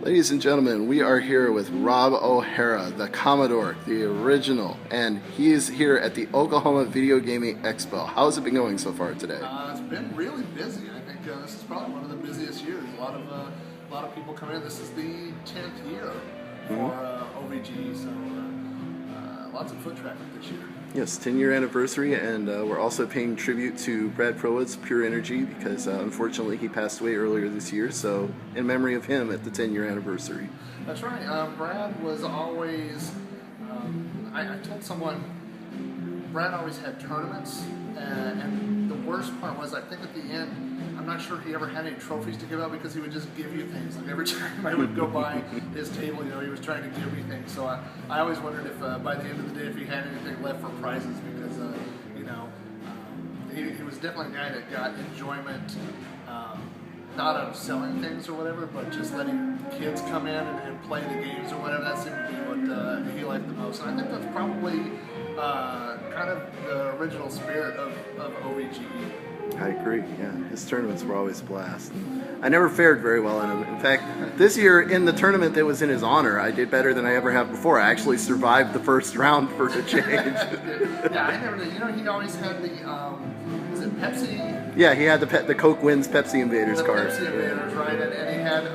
Ladies and gentlemen, we are here with Rob O'Hara, the Commodore, the original, and he's here at the Oklahoma Video Gaming Expo. How's it been going so far today? It's been really busy. I think this is probably one of the busiest years. A lot of people come in. This is the 10th year for OVGE, so lots of foot traffic this year. Yes, 10-year anniversary, and we're also paying tribute to Brad Prowood's Pure Energy because unfortunately he passed away earlier this year, so in memory of him at the 10-year anniversary. That's right. Brad was always, I told someone, Brad always had tournaments, and the worst part was I think at the end, I'm not sure he ever had any trophies to give out because he would just give you things. Like every time I would go by his table, he was trying to give me things. So I always wondered if by the end of the day if he had anything left for prizes because, he was definitely a guy that got enjoyment, not out of selling things or whatever, but just letting kids come in and play the games or whatever. That seemed to be what he liked the most. And I think that's probably kind of the original spirit of OVGE. I agree, yeah. His tournaments were always a blast. I never fared very well in them. In fact, this year in the tournament that was in his honor, I did better than I ever have before. I actually survived the first round for a change. Yeah, I never did. He always had the, is it Pepsi? Yeah, he had the Coke Wins Pepsi Invaders card. Pepsi Invaders, right, and he had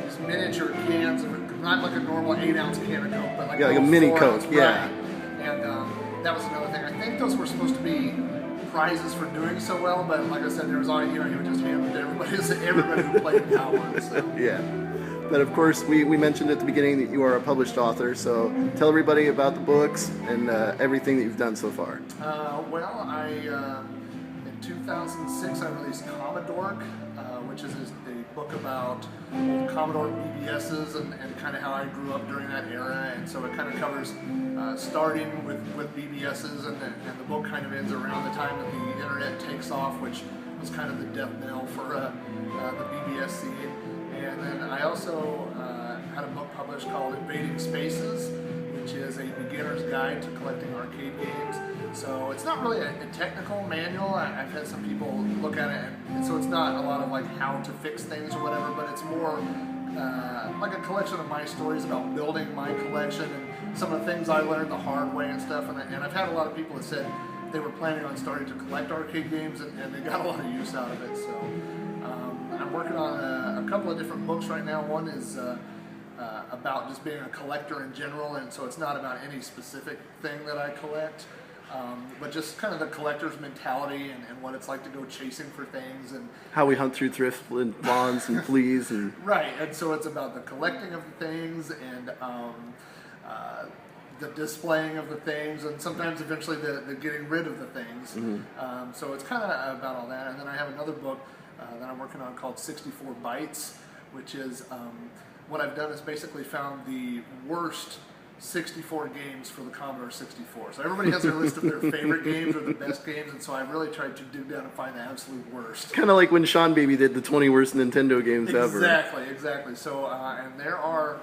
these miniature cans of it, not like a normal 8-ounce can of Coke, but like a mini Coke, yeah. Right. And that was another thing. I think those were supposed to be prizes for doing so well, but like I said, there was always, he would just hand them to everybody who played Howard. So. Yeah. But of course, we mentioned at the beginning that you are a published author, so tell everybody about the books and everything that you've done so far. In 2006, I released Commodore, which is a book about old Commodore BBSs and kind of how I grew up during that era, and so it kind of covers starting with BBSs, and the book kind of ends around the time that the internet takes off, which was kind of the death knell for the BBS scene. And then I also had a book published called Cultivating Spaces, which is a beginner's guide to collecting arcade games. So it's not really a technical manual. I've had some people look at it, and so it's not a lot of like how to fix things or whatever, but it's more like a collection of my stories about building my collection and some of the things I learned the hard way and stuff. And I've had a lot of people that said they were planning on starting to collect arcade games, and they got a lot of use out of it. So I'm working on a couple of different books right now. One is about just being a collector in general, and so it's not about any specific thing that I collect. But just kind of the collector's mentality and what it's like to go chasing for things and how we hunt through thrift bonds and fleas and right. And so it's about the collecting of the things and the displaying of the things, and sometimes eventually the getting rid of the things. Mm-hmm. So it's kind of about all that. And then I have another book that I'm working on called 64 Bytes, which is what I've done is basically found the worst 64 games for the Commodore 64. So everybody has their list of their favorite games or the best games, and so I really tried to dig down and find the absolute worst. Kind of like when Sean Baby did the 20 worst Nintendo games ever. Exactly. So, and there are,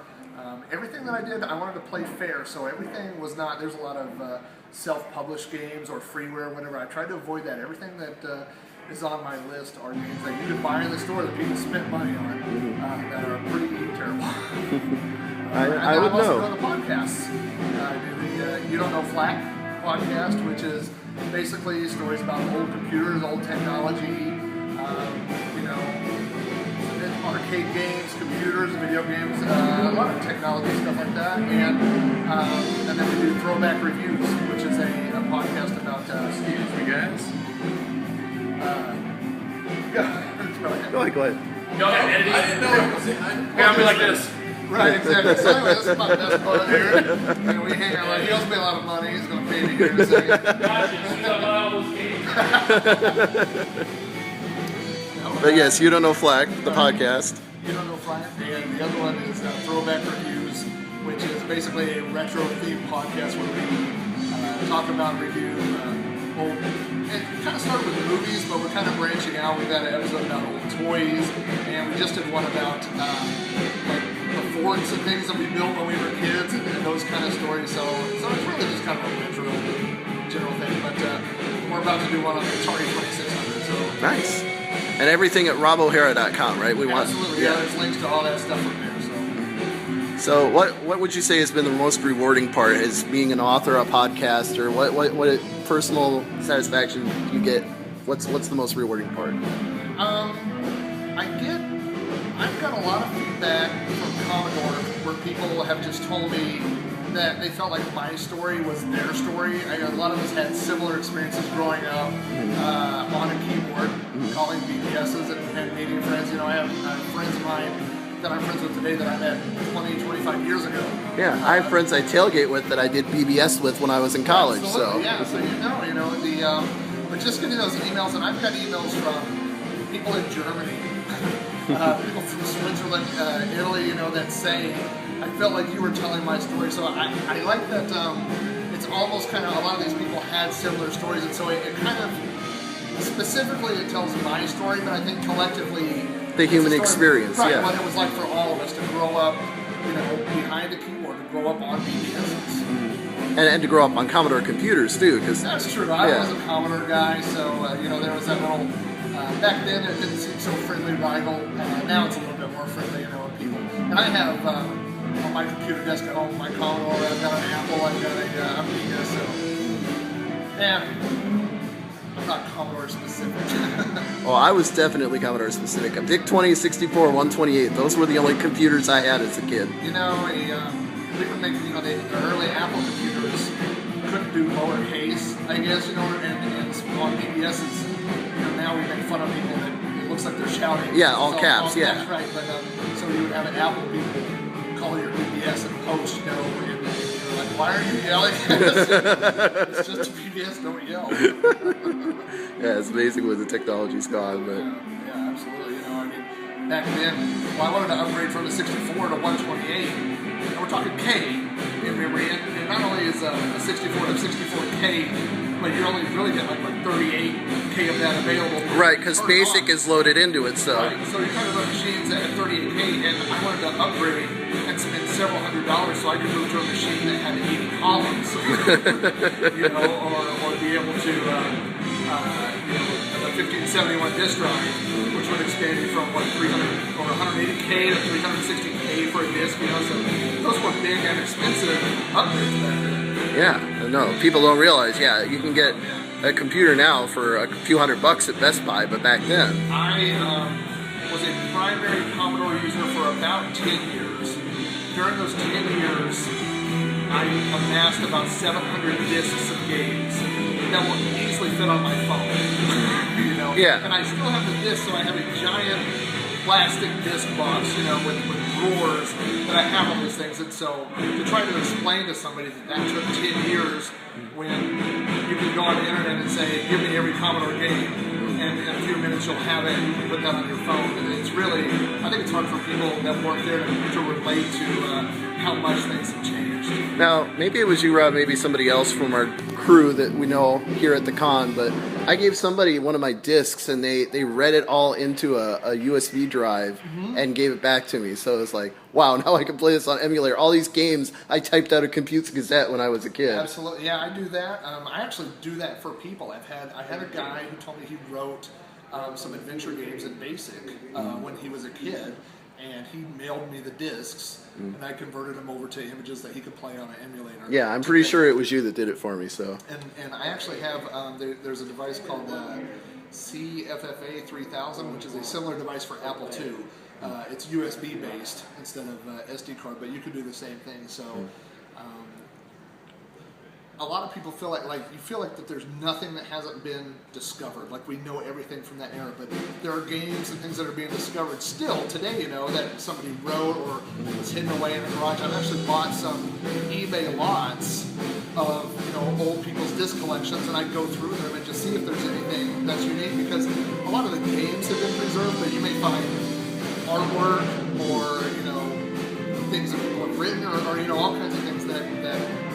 everything that I did, I wanted to play fair, so everything was not, there's a lot of self-published games or freeware, whatever. I tried to avoid that. Everything that is on my list are games that you can buy in the store that people spent money on that are pretty terrible. I would know. I'm also doing the podcasts. I do the You Don't Know Flack podcast, which is basically stories about old computers, old technology, arcade games, computers, video games, a lot of technology stuff like that. And then we do Throwback Reviews, which is a podcast about excuse me, guys. Go ahead. Go ahead. I didn't know. I'll be like this. Right, exactly. So anyway, this is my best part here. And we hang out. He owes me a lot of money. He's going to pay me here in a second. But yes, You Don't Know Flack, the podcast. You Don't Know Flack. And the other one is Throwback Reviews, which is basically a retro-themed podcast where we talk about review old. It kind of started with movies, but we're kind of branching out. We've got an episode about old toys, and we just did one about like the forts and things that we built when we were kids, and those kind of stories. So it's really just kind of a retro general thing. But we're about to do one on the Atari 2600. So nice. And everything at robohara.com, right? Absolutely, yeah. There's links to all that stuff from there. So. So what would you say has been the most rewarding part? Is being an author, a podcaster? What personal satisfaction you get? What's the most rewarding part? I've got a lot of feedback from Commodore where people have just told me that they felt like my story was their story. A lot of us had similar experiences growing up on a keyboard, calling BBSs and meeting friends. You know, I have friends of mine that I'm friends with today that I met 20, 25 years ago. Yeah, I have friends I tailgate with that I did BBS with when I was in college. Absolutely, yeah, so but just getting those emails, and I've got emails from people in Germany, people from Switzerland, Italy, that say, I felt like you were telling my story. So I like that it's almost kind of, a lot of these people had similar stories, and so it kind of, specifically it tells my story, but I think collectively, the human experience, right, yeah. What it was like for all of us to grow up, behind a keyboard, to grow up on BBSs. And to grow up on Commodore computers too, because that's true. I was a Commodore guy, so there was that little. Back then, it didn't seem so friendly rival. Now it's a little bit more friendly, with people. And I have on my computer desk at home my Commodore. I've got an Apple. I've got a Amiga. So, I'm not Commodore specific. Well, I was definitely Commodore specific. A VIC 20, 64, 128. Those were the only computers I had as a kid. We would make the early Apple computers couldn't do lowercase, I guess, and on BBSs, now we make fun of people that it looks like they're shouting. Yeah, all caps, yeah. That's right, but so you would have an Apple people call your BBS and post, and you're like, why are you yelling? It's just a BBS, don't yell. Yeah, it's amazing where the technology's gone, but... Yeah, absolutely, back then, I wanted to upgrade from the 64 to 128, and we're talking K in memory, and not only is a 64 to 64K, but you only really get like 38K of that available. Right, because BASIC is loaded into it, so... Right, so you're talking about machines at 38K, and I wanted to upgrade and spend several $100s so I could move to a machine that had 80 columns, or be able to, a 1571 disk drive, which would expand you from 300 or 180K to 360K for a disk, so those were big and expensive upgrades back then. Yeah, no, people don't realize, you can get a computer now for a few $100 at Best Buy, but back then... I was a primary Commodore user for about 10 years. During those 10 years, I amassed about 700 discs of games that will easily fit on my phone. Yeah. And I still have the disc, so I have a giant plastic disc box, with drawers that I have all these things. And so to try to explain to somebody that took 10 years when you can go on the internet and say, give me every Commodore game, and in a few minutes you'll have it, you can put that on your phone. And it's really, I think it's hard for people that weren't there to relate to how much things have changed. Now, maybe it was you, Rob, maybe somebody else from our crew that we know here at the con, but I gave somebody one of my discs and they read it all into a USB drive and gave it back to me. So it was like, wow, now I can play this on emulator. All these games I typed out of Computes Gazette when I was a kid. Absolutely, yeah, I do that. I actually do that for people. I had a guy who told me he wrote some adventure games in BASIC when he was a kid, and he mailed me the discs, and I converted them over to images that he could play on an emulator. Yeah, I'm pretty sure it was you that did it for me. So. And I actually have there's a device called the CFFA 3000, which is a similar device for Apple II. It's USB based instead of SD card, but you could do the same thing. So. A lot of people feel like you feel like that there's nothing that hasn't been discovered. Like we know everything from that era, but there are games and things that are being discovered still today. That somebody wrote or was hidden away in a garage. I've actually bought some eBay lots of old people's disc collections, and I go through them and just see if there's anything that's unique, because a lot of the games have been preserved, but you may find artwork or things that people have written or all kinds of things that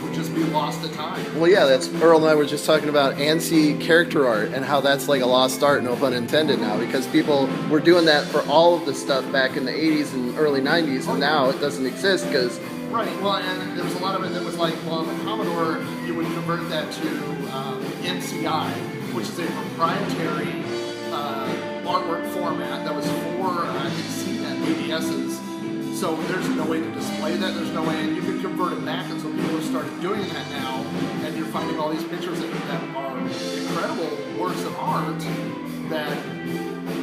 would just be lost to time. Well, yeah, that's Earl and I were just talking about ANSI character art and how that's like a lost art, no pun intended now, because people were doing that for all of the stuff back in the 80s and early 90s, and now it doesn't exist because... Right, well, and there was a lot of it that was like, well, on the Commodore, you would convert that to MCI, which is a proprietary artwork format that was for, I think, CNET BBSs. So there's no way to display that. There's no way, and you can convert it back, and so people have started doing that now, and you're finding all these pictures that are incredible works of art that,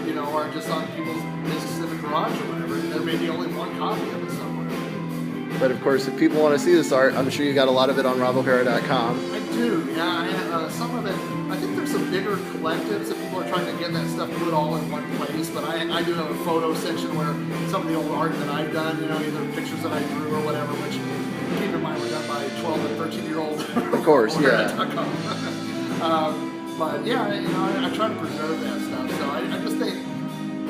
you know, are just on people's discs in the garage or whatever. There may be only one copy of it somewhere. But of course, if people want to see this art, I'm sure you got a lot of it on RobO'Hara.com. I do, yeah. Some of it, I think there's some bigger collectives that people are trying to get that stuff put all in one place, but I do have a photo section where some of the old art that I've done, you know, either pictures that I drew or whatever, which, keep in mind, were done by 12 and 13-year-olds. Of course, yeah. But yeah, you know, I try to preserve that stuff, so I just think,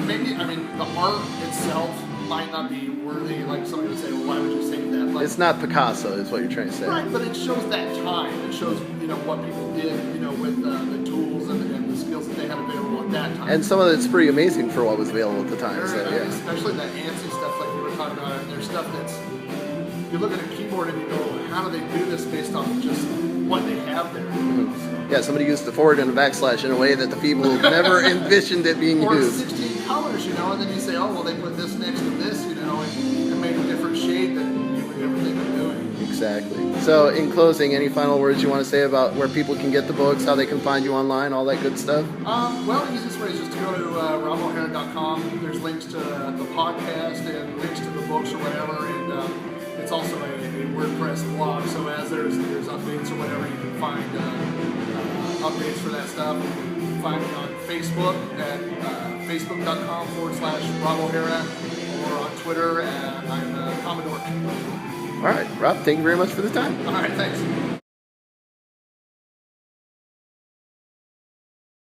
maybe, I mean, the art itself might not be worthy, like somebody would say, well, why would you save that? Like, It's not Picasso, is what you're trying to say. right, but it shows that time. It shows, you know, what people did, you know, with the tools and the skills that they had available at that time. And some of it's pretty amazing for what was available at the time. So, yeah. Especially that ANSI stuff like you were talking about. And there's stuff that's, you look at a keyboard and you go, how do they do this based off of just what they have there? Yeah, somebody used the forward and a backslash in a way that the people never envisioned it being Or used. 16 colors, you know, and then you say, oh, well, they put this next to this, you know, and made a different shade than you would ever think of doing. Exactly. So, in closing, any final words you want to say about where people can get the books, how they can find you online, all that good stuff? Well, the easiest way is just to go to RobO'Hara.com. There's links to the podcast and links to the books or whatever, and it's also a WordPress blog, so as there's updates or whatever, you can find updates for that stuff. Find me on Facebook at facebook.com/RobO'Hara, or on Twitter at I'm Commodore. All right, Rob, thank you very much for the time. All right, thanks.